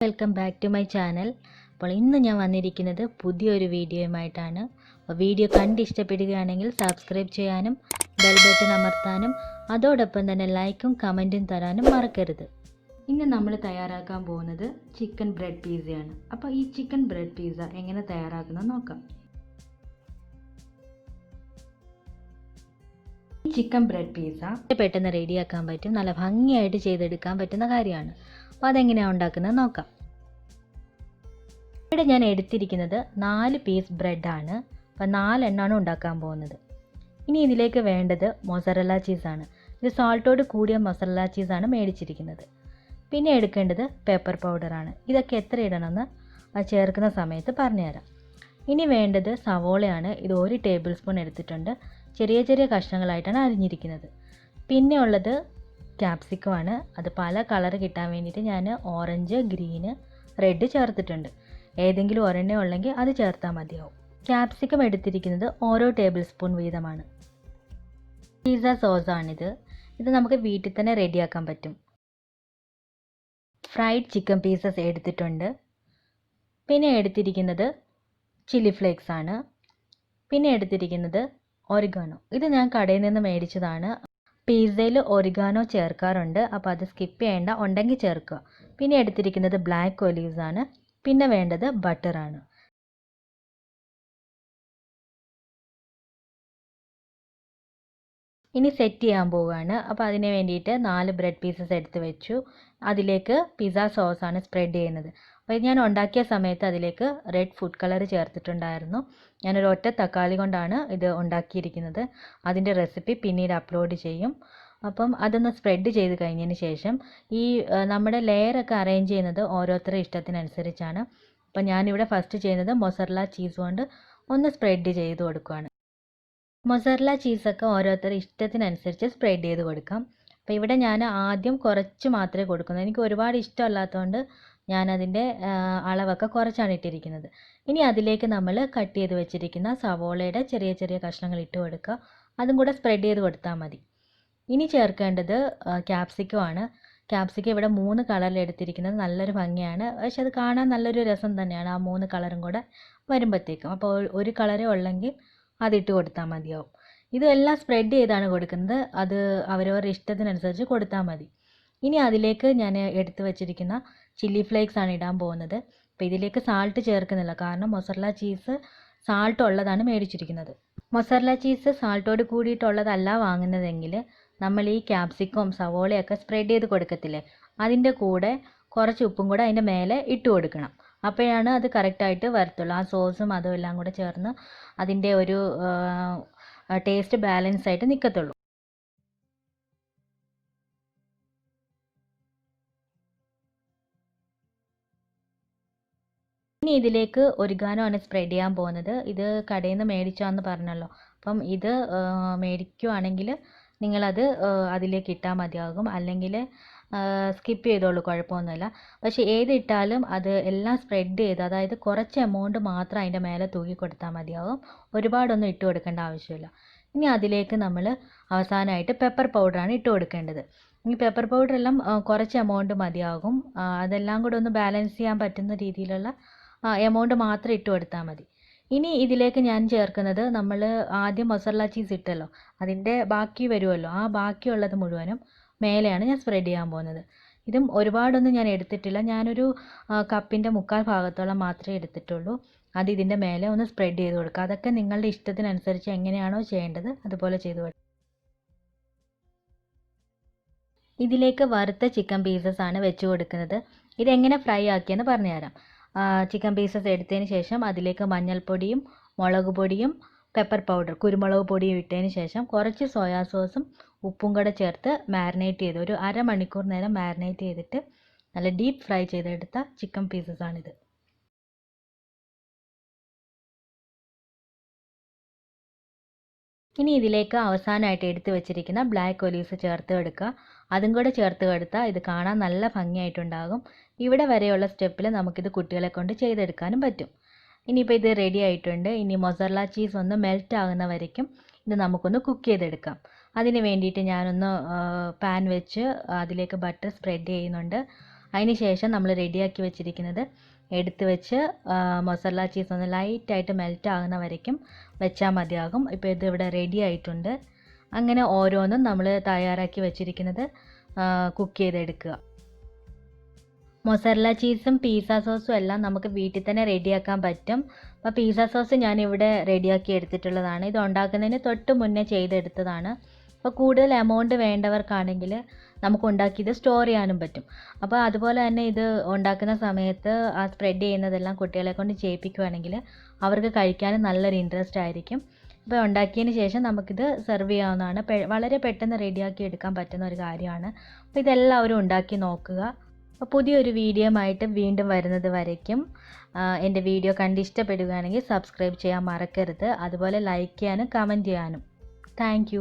Welcome back to my channel. അപ്പോൾ ഇന്ന് ഞാൻ വന്നിരിക്കുന്നത് പുതിയൊരു വീഡിയോയുമായിട്ടാണ്. വീഡിയോ കണ്ട് ഇഷ്ടപ്പെടുകയാണെങ്കിൽ സബ്സ്ക്രൈബ് ചെയ്യാനും ബെൽ ബട്ടൺ അമർത്താനും അതോടൊപ്പം തന്നെ ലൈക്കും കമൻറ്റും തരാനും മറക്കരുത്. ഇന്ന് നമ്മൾ തയ്യാറാക്കാൻ പോകുന്നത് ചിക്കൻ ബ്രെഡ് പിസ്സയാണ്. അപ്പോൾ ഈ ചിക്കൻ ബ്രെഡ് പിസ്സ എങ്ങനെ തയ്യാറാക്കുന്നത് നോക്കാം. ചിക്കൻ ബ്രെഡ് പിസ്സ പെട്ടെന്ന് റെഡിയാക്കാൻ പറ്റും, നല്ല ഭംഗിയായിട്ട് ചെയ്തെടുക്കാൻ പറ്റുന്ന കാര്യമാണ്. അപ്പോൾ അതെങ്ങനെയാണ് ഉണ്ടാക്കുന്നത് നോക്കാം. ഇവിടെ ഞാൻ എടുത്തിരിക്കുന്നത് 4 പീസ് ബ്രെഡാണ്. അപ്പോൾ 4 എണ്ണമാണ് ഉണ്ടാക്കാൻ പോകുന്നത്. ഇനി ഇതിലേക്ക് വേണ്ടത് മൊസറല്ല ചീസാണ്. ഇത് സാൾട്ടോട് കൂടിയ മൊസറല്ല ചീസാണ് മേടിച്ചിരിക്കുന്നത്. പിന്നെ എടുക്കേണ്ടത് പെപ്പർ പൗഡറാണ്. ഇതൊക്കെ എത്ര ഇടണമെന്ന് ചേർക്കുന്ന സമയത്ത് പറഞ്ഞുതരാം. ഇനി വേണ്ടത് സവോളയാണ്. ഇത് 1 ടേബിൾ സ്പൂൺ എടുത്തിട്ടുണ്ട്. ചെറിയ ചെറിയ കഷ്ണങ്ങളായിട്ടാണ് അരിഞ്ഞിരിക്കുന്നത്. പിന്നെ ഉള്ളത് ക്യാപ്സിക്കം ആണ്. അത് പല കളർ കിട്ടാൻ വേണ്ടിയിട്ട് ഞാൻ ഓറഞ്ച്, ഗ്രീന്, റെഡ് ചേർത്തിട്ടുണ്ട്. ഏതെങ്കിലും ഒരെണ്ണ ഉള്ളെങ്കിൽ അത് ചേർത്താൽ മതിയാവും. ക്യാപ്സിക്കം എടുത്തിരിക്കുന്നത് ഓരോ ടേബിൾ സ്പൂൺ വീതമാണ്. പിസ്സ സോസാണിത്. ഇത് നമുക്ക് വീട്ടിൽ തന്നെ റെഡിയാക്കാൻ പറ്റും. ഫ്രൈഡ് ചിക്കൻ പീസസ് എടുത്തിട്ടുണ്ട്. പിന്നെ എടുത്തിരിക്കുന്നത് ചില്ലി ഫ്ലേക്സ് ആണ്. പിന്നെ എടുത്തിരിക്കുന്നത് ഒറിഗാനോ. ഇത് ഞാൻ കടയിൽ നിന്ന് മേടിച്ചതാണ്. പിസ്സയിൽ ഒറിഗാനോ ചേർക്കാറുണ്ട്, അപ്പോൾ അത് സ്കിപ്പ് ചെയ്യേണ്ട, ഉണ്ടെങ്കിൽ ചേർക്കുക. പിന്നെ എടുത്തിരിക്കുന്നത് ബ്ലാക്ക് ഒലീവ്സ് ആണ്. പിന്നെ വേണ്ടത് ബട്ടറാണ്. ഇനി സെറ്റ് ചെയ്യാൻ പോവുകയാണ്. അപ്പോൾ അതിന് വേണ്ടിയിട്ട് 4 ബ്രെഡ് പീസസ് എടുത്ത് വെച്ചു. അതിലേക്ക് പിസ്സ സോസാണ് സ്പ്രെഡ് ചെയ്യുന്നത്. അപ്പോൾ ഞാൻ ഉണ്ടാക്കിയ സമയത്ത് അതിലേക്ക് റെഡ് ഫുഡ് കളർ ചേർത്തിട്ടുണ്ടായിരുന്നു. ഞാനൊരു ഒറ്റ തക്കാളി കൊണ്ടാണ് ഇത് ഉണ്ടാക്കിയിരിക്കുന്നത്. അതിൻ്റെ റെസിപ്പി പിന്നീട് അപ്ലോഡ് ചെയ്യും. അപ്പം അതൊന്ന് സ്പ്രെഡ് ചെയ്ത് കഴിഞ്ഞതിന് ശേഷം ഈ നമ്മുടെ ലെയറൊക്കെ അറേഞ്ച് ചെയ്യുന്നത് ഓരോരുത്തരുടെ ഇഷ്ടത്തിനനുസരിച്ചാണ്. അപ്പം ഞാനിവിടെ ഫസ്റ്റ് ചെയ്യുന്നത് മൊസറല്ല ചീസ് കൊണ്ട് ഒന്ന് സ്പ്രെഡ് ചെയ്ത് കൊടുക്കുകയാണ്. മൊസറല്ല ചീസൊക്കെ ഓരോരുത്തരുടെ ഇഷ്ടത്തിനനുസരിച്ച് സ്പ്രെഡ് ചെയ്ത് കൊടുക്കാം. അപ്പോൾ ഇവിടെ ഞാൻ ആദ്യം കുറച്ച് മാത്രമേ കൊടുക്കുന്നുള്ളൂ. എനിക്ക് ഒരുപാട് ഇഷ്ടമല്ലാത്തതുകൊണ്ട് ഞാനതിൻ്റെ അളവൊക്കെ കുറച്ചാണ് ഇട്ടിരിക്കുന്നത്. ഇനി അതിലേക്ക് നമ്മൾ കട്ട് ചെയ്ത് വെച്ചിരിക്കുന്ന സവോളയുടെ ചെറിയ ചെറിയ കഷ്ണങ്ങൾ ഇട്ട് കൊടുക്കുക. അതും കൂടെ സ്പ്രെഡ് ചെയ്ത് കൊടുത്താൽ മതി. ഇനി ചേർക്കേണ്ടത് ക്യാപ്സിക്കം ആണ്. ക്യാപ്സിക്കം ഇവിടെ 3 കളറിൽ എടുത്തിരിക്കുന്നത്. നല്ലൊരു ഭംഗിയാണ്, പക്ഷെ അത് കാണാൻ നല്ലൊരു രസം തന്നെയാണ് ആ 3 കളറും കൂടെ വരുമ്പോഴത്തേക്കും. അപ്പോൾ ഒരു കളറേ ഉള്ളെങ്കിൽ അതിട്ട് കൊടുത്താൽ മതിയാവും. ഇതെല്ലാം സ്പ്രെഡ് ചെയ്താണ് കൊടുക്കുന്നത്. അത് അവരവരുടെ ഇഷ്ടത്തിനനുസരിച്ച് കൊടുത്താൽ മതി. ഇനി അതിലേക്ക് ഞാൻ എടുത്ത് വെച്ചിരിക്കുന്ന ചില്ലി ഫ്ലേക്സ് ആണ് ഇടാൻ പോകുന്നത്. അപ്പോൾ ഇതിലേക്ക് സാൾട്ട് ചേർക്കുന്നില്ല, കാരണം മൊസറല്ല ചീസ് സാൾട്ട് ഉള്ളതാണ് മേടിച്ചിരിക്കുന്നത്. മൊസറല്ല ചീസ് സാൾട്ടോട് കൂടിയിട്ടുള്ളതല്ല വാങ്ങുന്നതെങ്കിൽ നമ്മൾ ഈ ക്യാപ്സിക്കവും സവോളയൊക്കെ സ്പ്രെഡ് ചെയ്ത് കൊടുക്കത്തില്ലേ, അതിൻ്റെ കൂടെ കുറച്ച് ഉപ്പും കൂടെ അതിൻ്റെ മേലെ ഇട്ട് കൊടുക്കണം. അപ്പോഴാണ് അത് കറക്റ്റായിട്ട് വരത്തുള്ളൂ. ആ സോസും അതും എല്ലാം കൂടെ ചേർന്ന് അതിൻ്റെ ഒരു ടേസ്റ്റ് ബാലൻസ് ആയിട്ട് നിൽക്കത്തുള്ളൂ. ഇനി ഇതിലേക്ക് ഒറിഗാനോ ആണ് സ്പ്രെഡ് ചെയ്യാൻ പോകുന്നത്. ഇത് കടയിൽ നിന്ന് മേടിച്ചാന്ന് പറഞ്ഞല്ലോ. അപ്പം ഇത് മേടിക്കുവാണെങ്കിൽ നിങ്ങളത് അതിലേക്ക് ഇട്ടാൽ മതിയാകും, അല്ലെങ്കിൽ സ്കിപ്പ് ചെയ്തോളൂ, കുഴപ്പമൊന്നുമില്ല. പക്ഷേ ഏതിട്ടാലും അത് എല്ലാം സ്പ്രെഡ് ചെയ്ത്, അതായത് കുറച്ച് എമൗണ്ട് മാത്രം അതിൻ്റെ മേലെ തൂക്കി കൊടുത്താൽ മതിയാകും. ഒരുപാടൊന്നും ഇട്ട് കൊടുക്കേണ്ട ആവശ്യമില്ല. ഇനി അതിലേക്ക് നമ്മൾ അവസാനമായിട്ട് പെപ്പർ പൗഡറാണ് ഇട്ട് കൊടുക്കേണ്ടത്. ഈ പെപ്പർ പൗഡറെല്ലാം കുറച്ച് എമൗണ്ട് മതിയാകും. അതെല്ലാം കൂടെ ഒന്ന് ബാലൻസ് ചെയ്യാൻ പറ്റുന്ന രീതിയിലുള്ള എമൗണ്ട് മാത്രം ഇട്ട് കൊടുത്താൽ മതി. ഇനി ഇതിലേക്ക് ഞാൻ ചേർക്കുന്നത്, നമ്മൾ ആദ്യം മൊസറല്ല ചീസ് ഇട്ടല്ലോ, അതിൻ്റെ ബാക്കി വരുമല്ലോ, ആ ബാക്കിയുള്ളത് മുഴുവനും മേലെയാണ് ഞാൻ സ്പ്രെഡ് ചെയ്യാൻ പോകുന്നത്. ഇതും ഒരുപാടൊന്നും ഞാൻ എടുത്തിട്ടില്ല. ഞാനൊരു കപ്പിൻ്റെ 3/4 ഭാഗത്തോളം മാത്രമേ എടുത്തിട്ടുള്ളൂ. അത് ഇതിൻ്റെ മേലെ ഒന്ന് സ്പ്രെഡ് ചെയ്ത് കൊടുക്കുക. അതൊക്കെ നിങ്ങളുടെ ഇഷ്ടത്തിനനുസരിച്ച് എങ്ങനെയാണോ ചെയ്യേണ്ടത് അതുപോലെ ചെയ്ത് കൊടുക്കുക. ഇതിലേക്ക് വറുത്ത ചിക്കൻ പീസസ് ആണ് വെച്ച് കൊടുക്കുന്നത്. ഇതെങ്ങനെ ഫ്രൈ ആക്കിയെന്ന് പറഞ്ഞുതരാം. ചിക്കൻ പീസസ് എടുത്തതിന് ശേഷം അതിലേക്ക് മഞ്ഞൾപ്പൊടിയും മുളക് പൊടിയും പെപ്പർ പൗഡർ, കുരുമുളക് പൊടിയും ഇട്ടതിന് ശേഷം കുറച്ച് സോയാ സോസും ഉപ്പും കൂടെ ചേർത്ത് മാരിനേറ്റ് ചെയ്ത് ഒരു 1/2 മണിക്കൂർ നേരം മാരിനേറ്റ് ചെയ്തിട്ട് നല്ല ഡീപ്പ് ഫ്രൈ ചെയ്തെടുത്ത ചിക്കൻ പീസസ് ആണിത്. ഇനി ഇതിലേക്ക് അവസാനമായിട്ട് എടുത്ത് വെച്ചിരിക്കുന്ന ബ്ലാക്ക് ഒലീവ്സ് ചേർത്ത് കൊടുക്കുക. അതും കൂടെ ചേർത്ത് കൊടുത്താൽ ഇത് കാണാൻ നല്ല ഭംഗിയായിട്ടുണ്ടാകും. ഇവിടെ വരെയുള്ള സ്റ്റെപ്പിൽ നമുക്കിത് കുട്ടികളെ കൊണ്ട് ചെയ്തെടുക്കാനും പറ്റും. ഇനിയിപ്പോൾ ഇത് റെഡി ആയിട്ടുണ്ട്. ഇനി മൊസറല്ല ചീസ് ഒന്ന് മെൽറ്റ് ആകുന്ന വരയ്ക്കും ഇത് നമുക്കൊന്ന് കുക്ക് ചെയ്തെടുക്കാം. അതിന് വേണ്ടിയിട്ട് ഞാനൊന്ന് പാൻ വെച്ച് അതിലേക്ക് ബട്ടർ സ്പ്രെഡ് ചെയ്യുന്നുണ്ട്. അതിന് ശേഷം നമ്മൾ റെഡിയാക്കി വെച്ചിരിക്കുന്നത് എടുത്ത് വെച്ച് മൊസറല്ല ചീസ് ഒന്ന് ലൈറ്റായിട്ട് മെൽറ്റ് ആകുന്ന വരയ്ക്കും വെച്ചാൽ മതിയാകും. ഇപ്പോൾ ഇത് ഇവിടെ റെഡി ആയിട്ടുണ്ട്. അങ്ങനെ ഓരോന്നും നമ്മൾ തയ്യാറാക്കി വെച്ചിരിക്കുന്നത് കുക്ക് ചെയ്തെടുക്കുക. മൊസറല്ല ചീസും പിസ്സ സോസും എല്ലാം നമുക്ക് വീട്ടിൽ തന്നെ റെഡിയാക്കാൻ പറ്റും. അപ്പോൾ പിസ്സ സോസ് ഞാനിവിടെ റെഡിയാക്കി എടുത്തിട്ടുള്ളതാണ്. ഇത് ഉണ്ടാക്കുന്നതിന് തൊട്ട് മുന്നേ ചെയ്തെടുത്തതാണ്. അപ്പോൾ കൂടുതൽ എമൗണ്ട് വേണ്ടവർക്കാണെങ്കിൽ നമുക്ക് ഉണ്ടാക്കിയത് സ്റ്റോർ ചെയ്യാനും പറ്റും. അപ്പോൾ അതുപോലെ തന്നെ ഇത് ഉണ്ടാക്കുന്ന സമയത്ത് ആ സ്പ്രെഡ് ചെയ്യുന്നതെല്ലാം കുട്ടികളെ കൊണ്ട് ചെയ്യിപ്പിക്കുകയാണെങ്കിൽ അവർക്ക് കഴിക്കാനും നല്ലൊരു ഇൻട്രസ്റ്റ് ആയിരിക്കും. അപ്പോൾ ഉണ്ടാക്കിയതിന് ശേഷം നമുക്കിത് സെർവ് ചെയ്യാവുന്നതാണ്. വളരെ പെട്ടെന്ന് റെഡിയാക്കി എടുക്കാൻ പറ്റുന്ന ഒരു കാര്യമാണ്. അപ്പോൾ ഇതെല്ലാവരും ഉണ്ടാക്കി നോക്കുക. അപ്പോൾ പുതിയൊരു വീഡിയോ ആയിട്ട് വീണ്ടും വരുന്നത് വരയ്ക്കും എൻ്റെ വീഡിയോ കണ്ട് ഇഷ്ടപ്പെടുകയാണെങ്കിൽ സബ്സ്ക്രൈബ് ചെയ്യാൻ മറക്കരുത്. അതുപോലെ ലൈക്ക് ചെയ്യാനും കമൻറ്റ് ചെയ്യാനും. താങ്ക്